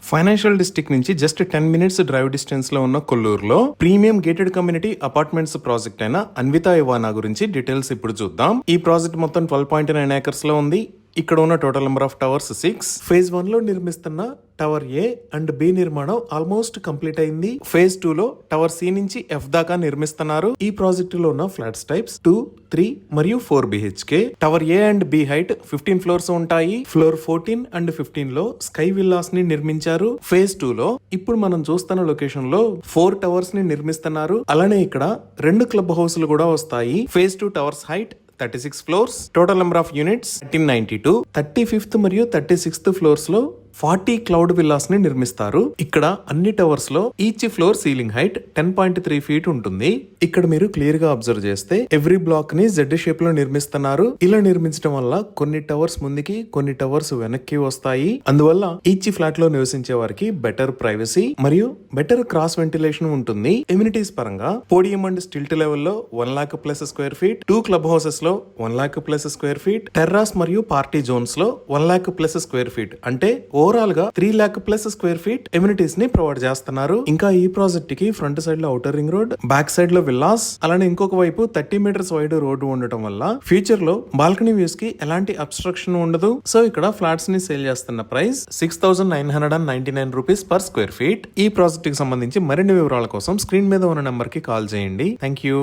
Financial district నుంచి just 10 minutes drive distance లో ఉన్న కొల్లూరులో premium gated community apartments project అయిన అన్వితా ఇవానా గురించి డీటెయిల్స్ ఇప్పుడు చూద్దాం. ఈ ప్రాజెక్ట్ మొత్తం 12.9 ఏకర్స్ లో ఉంది. ఇక్కడ ఉన్న total number of towers 6. Phase 1 లో నిర్మిస్తున్న టవర్ ఏ అండ్ బి నిర్మాణం ఆల్మోస్ట్ కంప్లీట్ అయింది. ఫేజ్ 2 లో టవర్ సి నుంచి ఎఫ్ దాకా నిర్మిస్తున్నారు. ఈ ప్రాజెక్ట్ లో ఉన్న ఫ్లాట్స్ టైప్స్ 2, 3 మరియు 4 BHK. Tower A and B height 15 floors ఉంటాయి. ఫ్లోర్ 14 అండ్ 15 లో స్కై విల్లాస్ ని నిర్మించారు. ఫేజ్ 2 లో ఇప్పుడు మనం చూస్తున్న లొకేషన్ లో 4 టవర్స్ ని నిర్మిస్తున్నారు. అలానే ఇక్కడ 2 క్లబ్ హౌస్లు కూడా వస్తాయి. Phase 2 towers height 36 floors. Total number of units 1392. 35th మరియు 36th ఫ్లోర్స్ లో 40 క్లౌడ్ విల్లాస్ ని నిర్మిస్తారు. ఇక్కడ అన్ని టవర్స్ లో each floor ceiling height 10.3 feet ఉంటుంది. ఇక్కడ మీరు క్లియర్ గా అబ్జర్వ్ చేస్తే ఎవ్రీ బ్లాక్ ని జెడ్ షేప్ లో నిర్మిస్తున్నారు. ఇలా నిర్మించడం వల్ల కొన్ని టవర్స్ ముందుకి, కొన్ని టవర్స్ వెనక్కి వస్తాయి. అందువల్ల ఈచ్ ఫ్లాట్ లో నివసించే వారికి బెటర్ ప్రైవసీ మరియు బెటర్ క్రాస్ వెంటిలేషన్ ఉంటుంది. ఎమ్యూనిటీస్ పరంగా పోడియం అండ్ స్టిల్ట్ లెవెల్ లో 1 lakh plus square feet, 2 club houses లో 1 lakh plus square feet, terrace మరియు పార్టీ జోన్స్ లో 1 lakh plus square feet, అంటే ఓవరాల్ గా 3 lakh plus square feet amenities ని provide చేస్తున్నారు. ఇంకా ఈ ప్రాజెక్ట్ కి ఫ్రంట్ సైడ్ లో outer ring road, back side లో విల్లాస్, అలానే ఇంకొక వైపు 30 meters వైడ్ రోడ్డు ఉండటం వల్ల ఫ్యూచర్ లో బాల్కనీ వ్యూస్ కి ఎలాంటి అబ్స్ట్రక్షన్ ఉండదు. సో ఇక్కడ ఫ్లాట్స్ ని సేల్ చేస్తున్న price 6,999 rupees per square feet. ఈ ప్రాజెక్ట్ కి సంబంధించి మరిన్ని వివరాల కోసం స్క్రీన్ మీద ఉన్న నెంబర్ కి కాల్ చేయండి. Thank you.